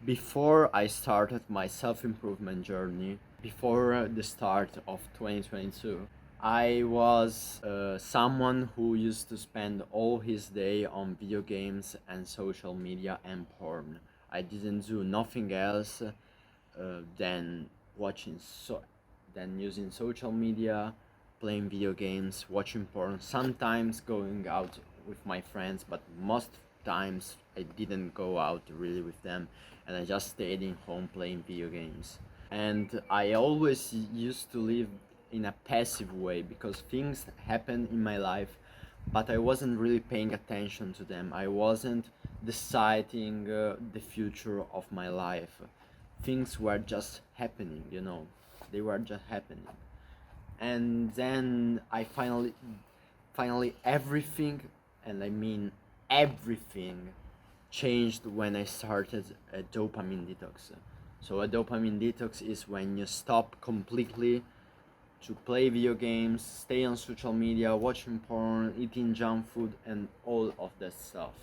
Before I started my self-improvement journey, before the start of 2022, I was someone who used to spend all his day on video games and social media and porn. I didn't do nothing else than than using social media, playing video games, watching porn, sometimes going out with my friends, but most times I didn't go out really with them, and I just stayed in home playing video games. And I always used to live in a passive way because things happen in my life, but I wasn't really paying attention to them. I wasn't deciding the future of my life. Things were just happening, they were just happening. And then I finally everything, and I mean everything, changed when I started a dopamine detox. So a dopamine detox is when you stop completely to play video games, stay on social media, watching porn, eating junk food, and all of that stuff.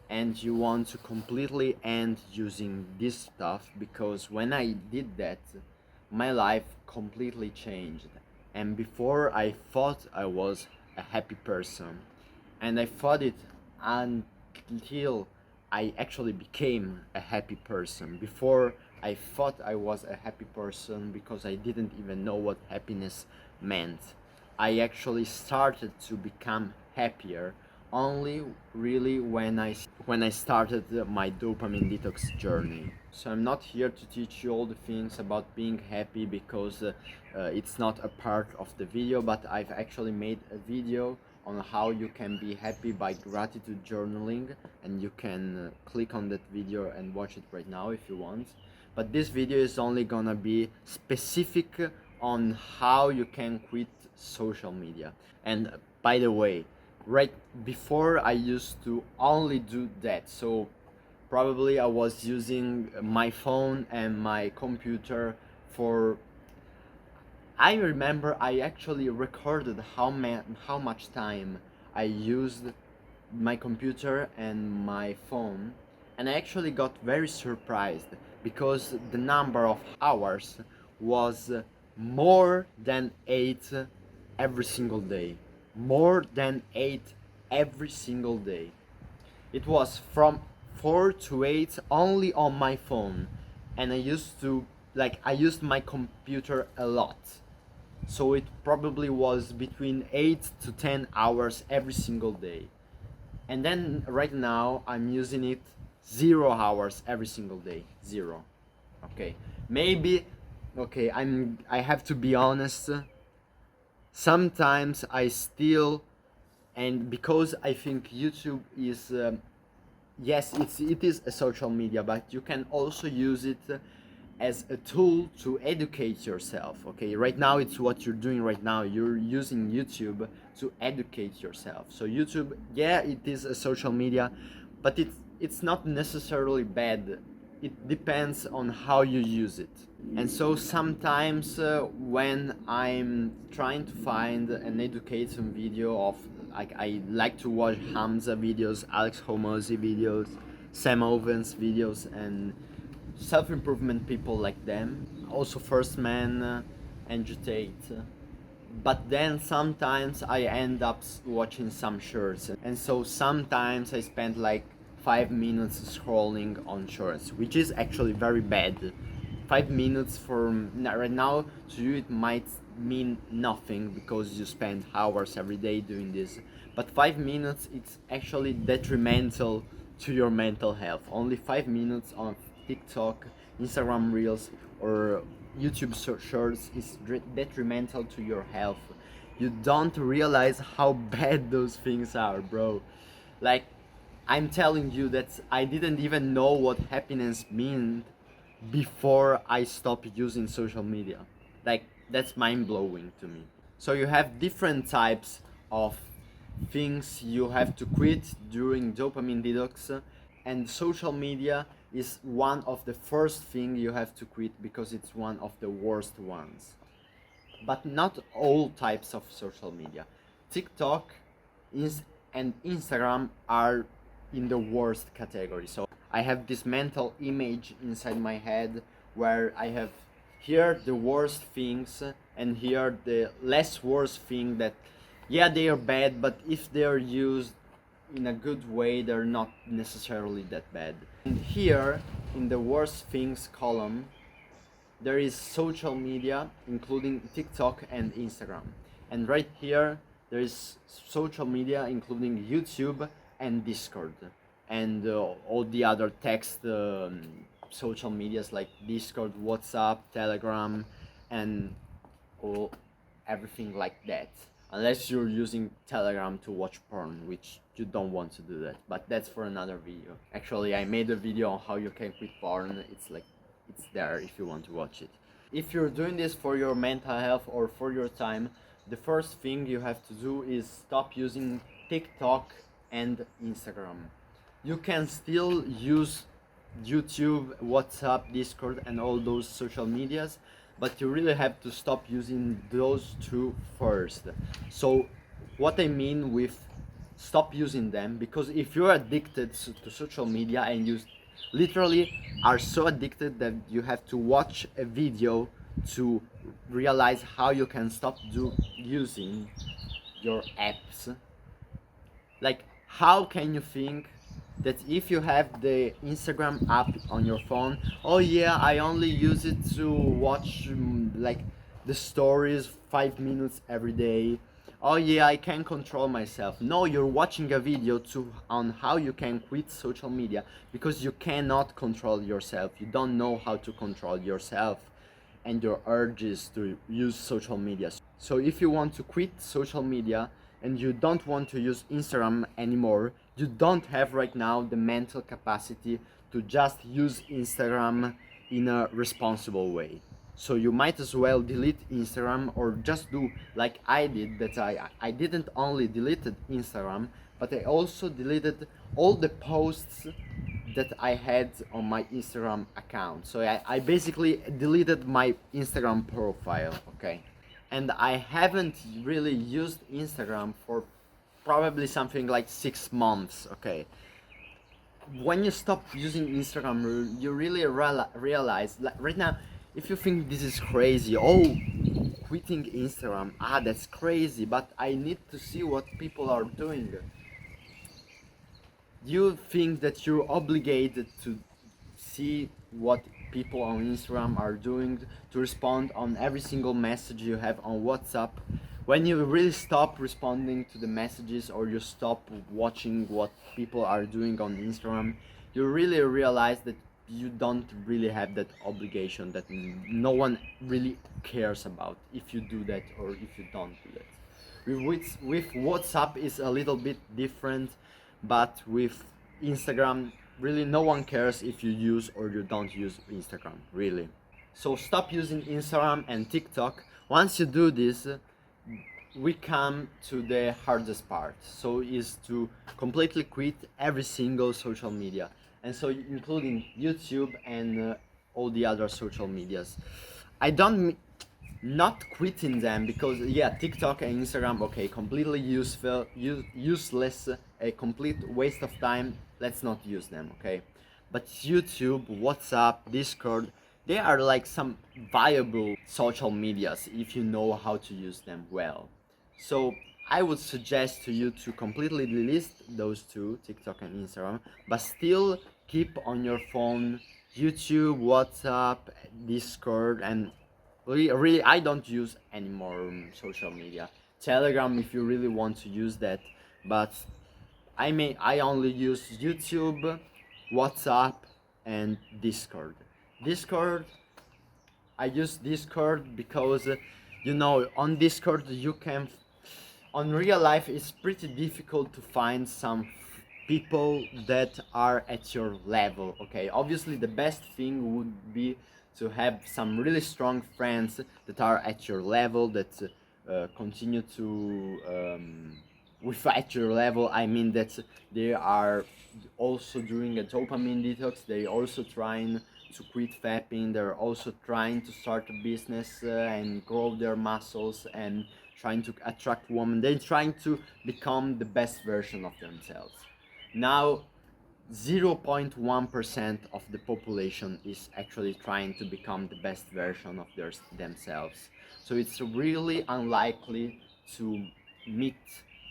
And you want to completely end using this stuff, because when I did that, my life completely changed. And before, I thought I was a happy person, and I thought it until I actually became a happy person. Before, I thought I was a happy person because I didn't even know what happiness meant. I actually started to become happier only really when I started my dopamine detox journey. So I'm not here to teach you all the things about being happy, because it's not a part of the video, but I've actually made a video on how you can be happy by gratitude journaling, and you can click on that video and watch it right now if you want. But this video is only gonna be specific on how you can quit social media. And by the way, right before, I used to only do that, so probably I was using my phone and my computer for, I remember I actually recorded how much time I used my computer and my phone, and I actually got very surprised because the number of hours was more than 8 every single day. More than 8 every single day. It was from 4 to 8 only on my phone, and I used my computer a lot. So it probably was between 8 to 10 hours every single day. And then right now I'm using it 0 hours every single day. 0. Okay. Maybe, okay, I have to be honest. Sometimes I still, and because I think YouTube is yes, it is a social media, but you can also use it as a tool to educate yourself. Okay, right now it's what you're doing right now. You're using YouTube to educate yourself. So YouTube, yeah, it is a social media, but it's not necessarily bad. It depends on how you use it. And so sometimes when I'm trying to find an educational video of, like, I like to watch Hamza videos, Alex Homozy videos, Sam Ovens videos, and self-improvement people like them, also First Man, Andrew Tate. But then sometimes I end up watching some shorts, and so sometimes I spend like 5 minutes scrolling on shorts, which is actually very bad. 5 minutes right now to you it might mean nothing because you spend hours every day doing this, but 5 minutes, it's actually detrimental to your mental health. Only 5 minutes on TikTok, Instagram Reels, or YouTube shorts is detrimental to your health. You don't realize how bad those things are, bro. Like, I'm telling you that I didn't even know what happiness meant before I stopped using social media. Like, that's mind-blowing to me. So you have different types of things you have to quit during dopamine detox, and social media is one of the first thing you have to quit because it's one of the worst ones. But not all types of social media. TikTok and Instagram are in the worst category. So I have this mental image inside my head where I have here the worst things and here the less worst thing that, yeah, they are bad, but if they are used in a good way, they're not necessarily that bad. And here in the worst things column, there is social media, including TikTok and Instagram. And right here, there is social media, including YouTube and Discord, and all the other text social medias like Discord, WhatsApp, Telegram, and all everything like that. Unless you're using Telegram to watch porn, which you don't want to do that, but that's for another video. Actually, I made a video on how you can quit porn. It's there if you want to watch it. If you're doing this for your mental health or for your time, the first thing you have to do is stop using TikTok and Instagram. You can still use YouTube, WhatsApp, Discord, and all those social medias, but you really have to stop using those two first. So what I mean with stop using them, because if you're addicted to social media and you literally are so addicted that you have to watch a video to realize how you can stop using your apps, like how can you think that if you have the Instagram app on your phone, oh yeah, I only use it to watch like the stories 5 minutes every day. Oh yeah, I can control myself. No, you're watching a video on how you can quit social media because you cannot control yourself. You don't know how to control yourself and your urges to use social media. So if you want to quit social media and you don't want to use Instagram anymore, you don't have right now the mental capacity to just use Instagram in a responsible way. So you might as well delete Instagram or just do like I did, that I didn't only deleted Instagram, but I also deleted all the posts that I had on my Instagram account. So I basically deleted my Instagram profile, okay? And I haven't really used Instagram for probably something like 6 months, okay? When you stop using Instagram, you really realize, like right now, if you think this is crazy, oh, quitting Instagram, that's crazy, but I need to see what people are doing. You think that you're obligated to see what people on Instagram are doing, to respond on every single message you have on WhatsApp. When you really stop responding to the messages or you stop watching what people are doing on Instagram, you really realize that you don't really have that obligation, that no one really cares about if you do that or if you don't do that. With WhatsApp is a little bit different, but with Instagram, really no one cares if you use or you don't use Instagram, really. So stop using Instagram and TikTok. Once you do this, we come to the hardest part. So is to completely quit every single social media, and so including YouTube and all the other social medias. I don't not quitting them, because yeah, TikTok and Instagram, okay, completely useless, a complete waste of time. Let's not use them, okay? But YouTube, WhatsApp, Discord, they are like some viable social medias if you know how to use them well. So I would suggest to you to completely delete those two, TikTok and Instagram, but still keep on your phone YouTube, WhatsApp, Discord, and really I don't use any more social media. Telegram if you really want to use that, but I only use YouTube, WhatsApp, and Discord. Discord, I use Discord because on Discord you can, on real life it's pretty difficult to find some people that are at your level, okay? Obviously the best thing would be to have some really strong friends that are at your level, that continue to with at your level, I mean that they are also doing a dopamine detox, they also trying to quit vaping, they're also trying to start a business and grow their muscles and trying to attract women, they're trying to become the best version of themselves. Now 0.1% of the population is actually trying to become the best version of themselves. So it's really unlikely to meet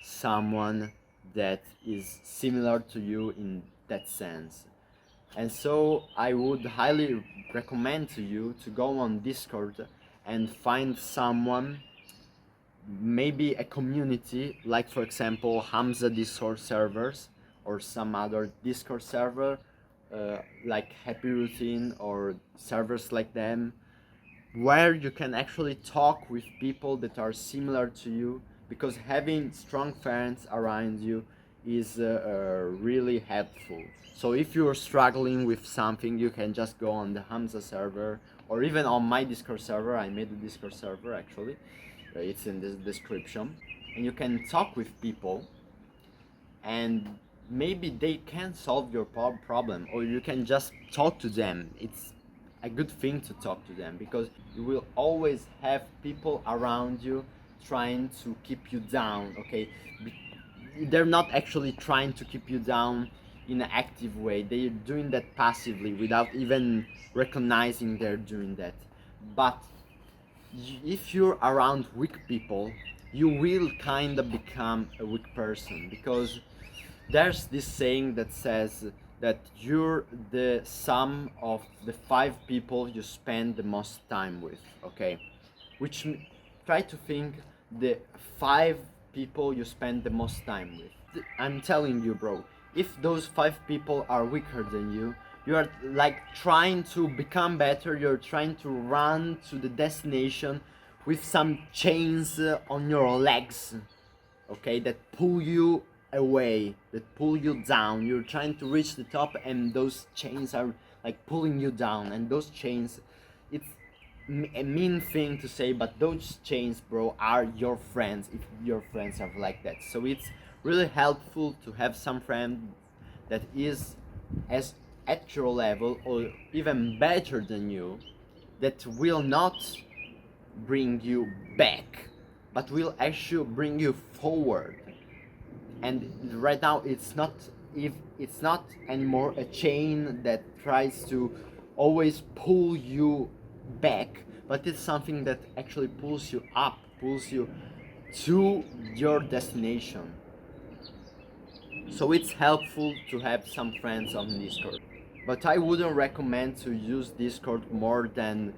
someone that is similar to you in that sense. And so I would highly recommend to you to go on Discord and find someone, maybe a community, like for example Hamza Discord servers or some other Discord server, like Happy Routine or servers like them, where you can actually talk with people that are similar to you, because having strong friends around you is really helpful. So if you're struggling with something, you can just go on the Hamza server, or even on my Discord server. I made a Discord server actually, it's in the description, and you can talk with people, and maybe they can solve your problem, or you can just talk to them. It's a good thing to talk to them, because you will always have people around you trying to keep you down, okay? They're not actually trying to keep you down in an active way, they're doing that passively without even recognizing they're doing that. But if you're around weak people, you will kind of become a weak person, because there's this saying that says that you're the sum of the 5 people you spend the most time with, okay? Which try to think the 5 people you spend the most time with. I'm telling you, bro, if those 5 people are weaker than you are like trying to become better, you're trying to run to the destination with some chains on your legs, okay, that pull you away, that pull you down. You're trying to reach the top, and those chains are like pulling you down. And those chains, it's a mean thing to say, but those chains, bro, are your friends, if your friends are like that. So it's really helpful to have some friend that is as at your level or even better than you, that will not bring you back, but will actually bring you forward. And right now it's not anymore a chain that tries to always pull you back, but it's something that actually pulls you up, pulls you to your destination. So it's helpful to have some friends on Discord, but I wouldn't recommend to use Discord more than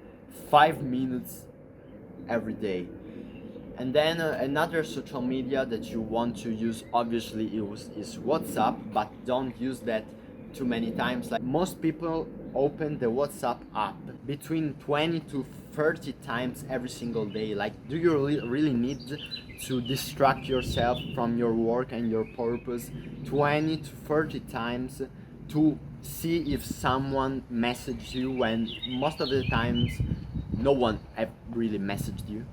5 minutes every day. And then another social media that you want to use obviously is WhatsApp, but don't use that too many times. Like most people open the WhatsApp app between 20 to 30 times every single day. Like, do you really need to distract yourself from your work and your purpose 20 to 30 times to see if someone messaged you, when most of the times no one have really messaged you?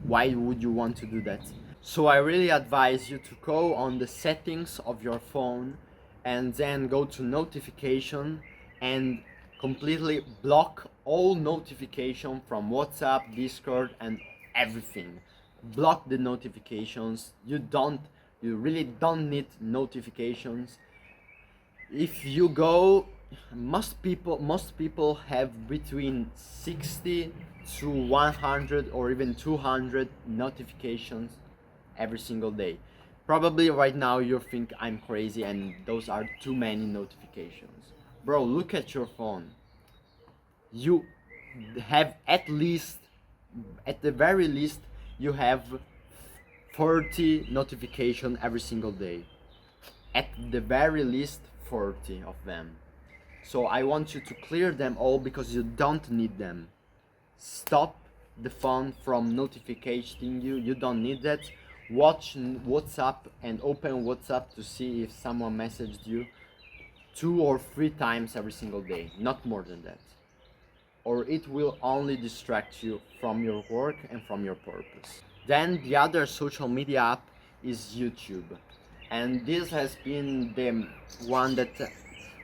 Why would you want to do that? So I really advise you to go on the settings of your phone and then go to notification and completely block all notification from WhatsApp, Discord, and everything. Block the notifications. You really don't need notifications. If you go, most people have between 60 to 100 or even 200 notifications every single day. Probably right now you think I'm crazy and those are too many notifications. Bro, look at your phone. You have at the very least, you have 40 notifications every single day. At the very least 40 of them. So I want you to clear them all, because you don't need them. Stop the phone from notificating you. You don't need that. Watch WhatsApp and open WhatsApp to see if someone messaged you 2 or 3 times every single day, not more than that. Or it will only distract you from your work and from your purpose. Then the other social media app is YouTube. And this has been the one that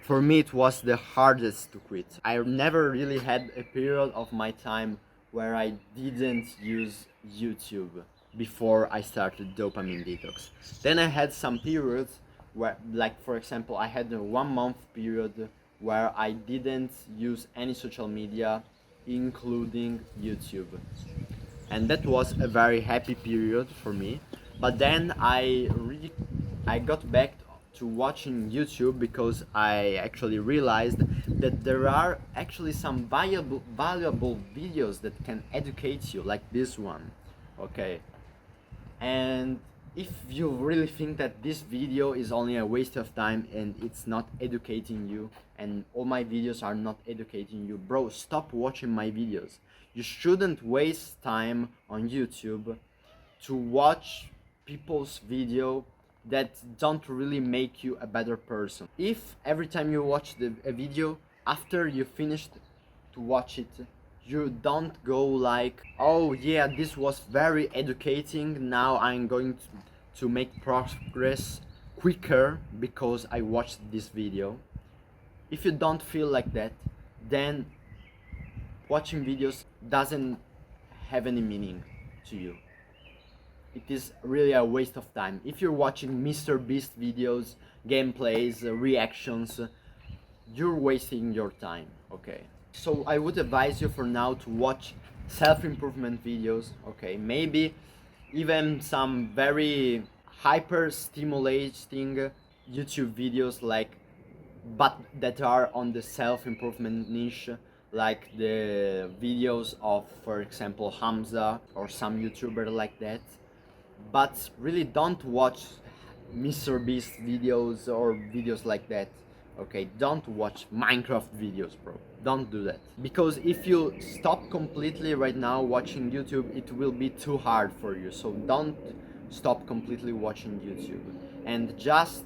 for me it was the hardest to quit. I never really had a period of my time where I didn't use YouTube before I started dopamine detox. Then I had some periods where, like for example, I had a 1 month period where I didn't use any social media, including YouTube, and that was a very happy period for me. But then I got back to watching YouTube because I actually realized that there are actually some valuable videos that can educate you, like this one. Okay, and if you really think that this video is only a waste of time and it's not educating you, and all my videos are not educating you, bro, stop watching my videos. You shouldn't waste time on YouTube to watch people's video that don't really make you a better person. If every time you watch a video, after you finished to watch it, you don't go like, oh yeah, this was very educating, now I'm going to make progress quicker because I watched this video. If you don't feel like that, then watching videos doesn't have any meaning to you. It is really a waste of time. If you're watching Mr. Beast videos, gameplays, reactions, you're wasting your time, okay? So I would advise you for now to watch self-improvement videos, okay? Maybe even some very hyper stimulating YouTube videos, like, but that are on the self-improvement niche, like the videos of, for example, Hamza or some YouTuber like that. But really don't watch Mr. Beast videos or videos like that. Okay, don't watch Minecraft videos, bro. Don't do that. Because if you stop completely right now watching YouTube, it will be too hard for you. So don't stop completely watching YouTube. And just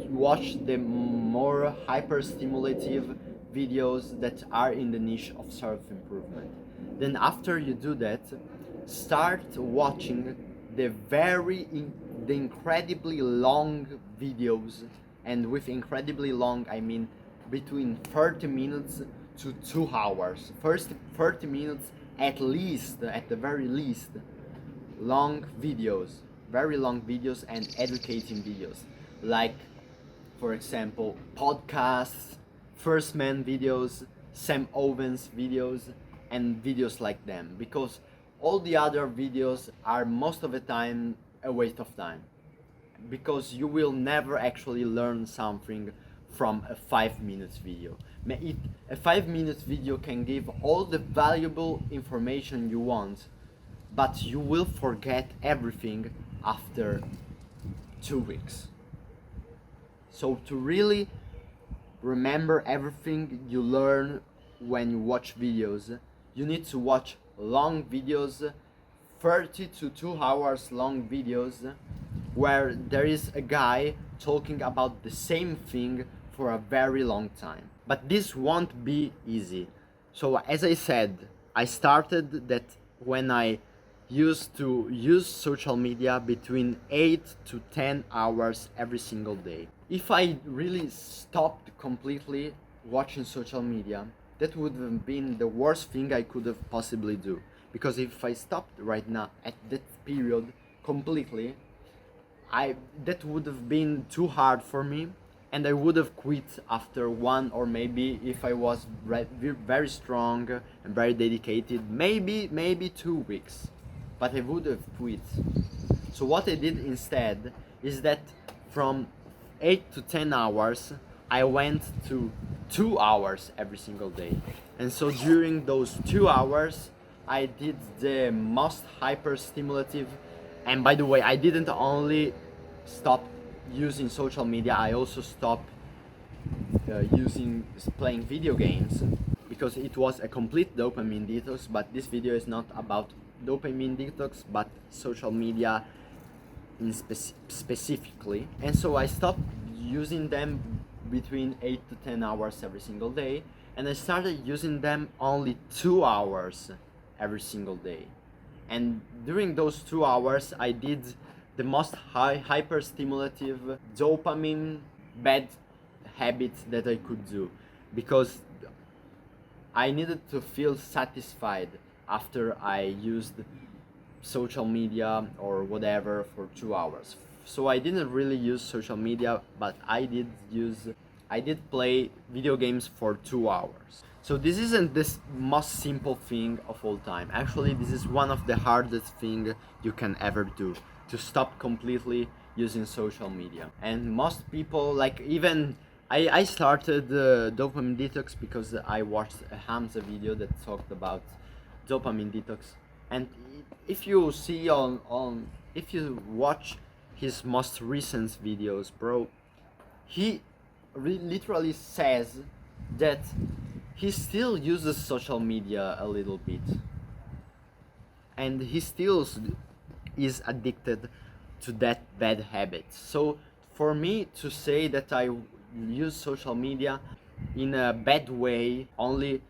watch the more hyper stimulative videos that are in the niche of self-improvement. Then after you do that, start watching the incredibly long videos, and with incredibly long I mean between 30 minutes to 2 hours. First 30 minutes at least, at the very least, long videos, very long videos and educating videos, like for example podcasts, First Man videos, Sam Owens videos, and videos like them, because all the other videos are most of the time a waste of time, because you will never actually learn something from a 5 minutes video. A 5 minutes video can give all the valuable information you want, but you will forget everything after 2 weeks. So to really remember everything you learn when you watch videos, you need to watch long videos, 30 to 2 hours long videos, where there is a guy talking about the same thing for a very long time. But this won't be easy. So as I said, I started that when I used to use social media between 8 to 10 hours every single day. If I really stopped completely watching social media, that would have been the worst thing I could have possibly do. Because if I stopped right now at that period completely, that would have been too hard for me, and I would have quit after one, or maybe if I was very strong and very dedicated, maybe 2 weeks, but I would have quit. So what I did instead is that from 8 to 10 hours I went to 2 hours every single day. And so during those 2 hours I did the most hyper stimulative, and by the way, I didn't only stop using social media, I also stopped playing video games, because it was a complete dopamine detox. But this video is not about dopamine detox, but social media in specifically. And so I stopped using them between 8 to 10 hours every single day, and I started using them only 2 hours every single day. And during those 2 hours I did the most hyper stimulative dopamine bad habits that I could do, because I needed to feel satisfied after I used social media or whatever for 2 hours. so I didn't really use social media, but I did play video games for 2 hours. So this isn't this most simple thing of all time. Actually, this is one of the hardest thing you can ever do, to stop completely using social media. And most people, like, even I started dopamine detox because I watched a Hamza video that talked about dopamine detox. And if you see if you watch his most recent videos, bro, he literally says that he still uses social media a little bit, and he still is addicted to that bad habit. So for me to say that I use social media in a bad way only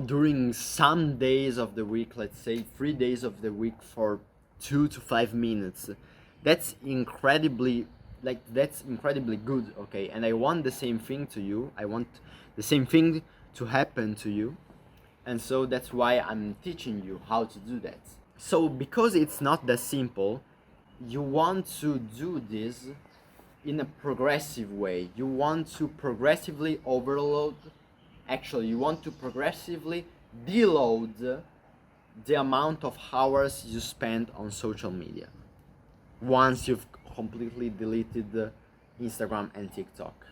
during some days of the week, let's say 3 days of the week for 2 to 5 minutes, that's incredibly, that's incredibly good, okay? And I want the same thing to you. I want the same thing to happen to you, and so that's why I'm teaching you how to do that. So because it's not that simple, you want to do this in a progressive way. You want to progressively overload, actually you want to progressively deload the amount of hours you spend on social media once you've completely deleted Instagram and TikTok.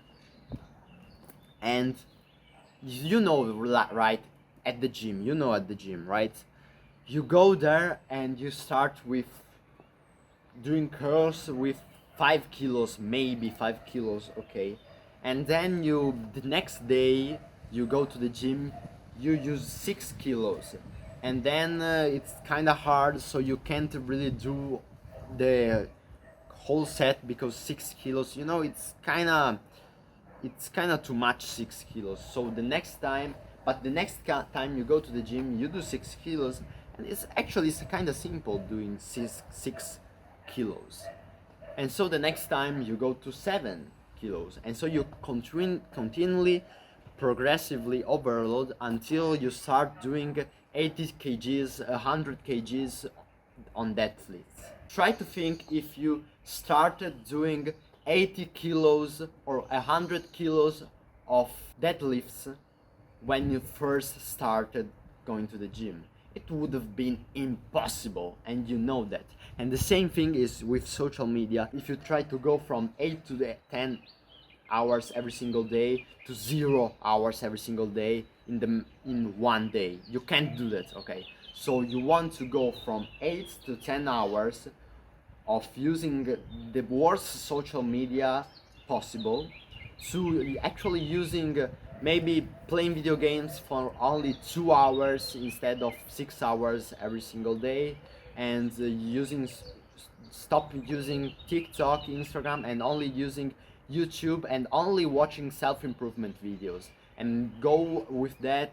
And you know, right, at the gym, right? You go there and you start with doing curls with 5 kilos, maybe 5 kilos, okay? And then the next day, you go to the gym, you use 6 kilos. And then it's kind of hard, so you can't really do the whole set because 6 kilos, it's kind of too much, 6 kilos. So the next time, you go to the gym, you do 6 kilos, and it's kind of simple doing 6 kilos. And so the next time you go to 7 kilos, and so you continually progressively overload until you start doing 80 kgs, 100 kgs on deadlifts. Try to think if you started doing 80 kilos or 100 kilos of deadlifts when you first started going to the gym. It would have been impossible, and you know that. And the same thing is with social media. If you try to go from 8 to 10 hours every single day to 0 hours every single day in one day, you can't do that, okay? So you want to go from 8 to 10 hours of using the worst social media possible to actually using maybe playing video games for only 2 hours instead of 6 hours every single day, and stop using TikTok, Instagram, and only using YouTube, and only watching self-improvement videos, and go with that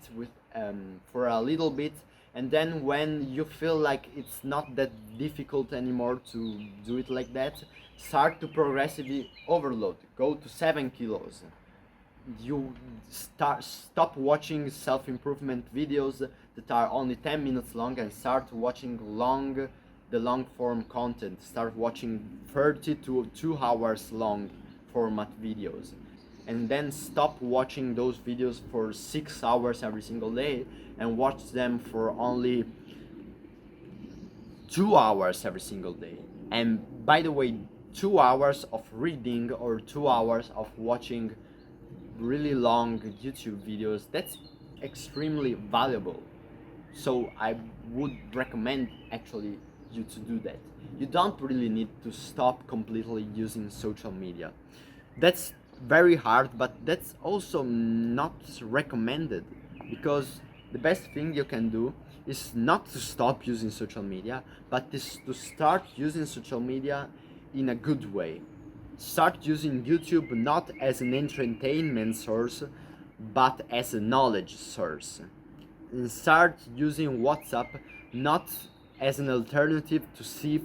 for a little bit. And then when you feel like it's not that difficult anymore to do it like that, start to progressively overload. Go to 7 kilos. You stop watching self-improvement videos that are only 10 minutes long and start watching the long form content. Start watching 30 to 2 hours long format videos. And then stop watching those videos for 6 hours every single day and watch them for only 2 hours every single day. And by the way, 2 hours of reading or 2 hours of watching really long YouTube videos, that's extremely valuable. So I would recommend actually you to do that. You don't really need to stop completely using social media. That's very hard, but that's also not recommended, because the best thing you can do is not to stop using social media, but is to start using social media in a good way. Start using YouTube not as an entertainment source, but as a knowledge source. And start using WhatsApp not as an alternative to see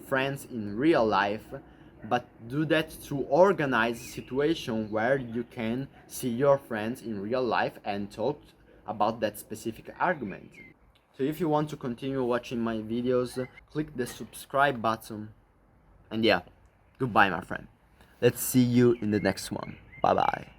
friends in real life, but do that to organize a situation where you can see your friends in real life and talk about that specific argument. So if you want to continue watching my videos, click the subscribe button, and yeah, Goodbye, my friend. Let's see you in the next one. Bye bye.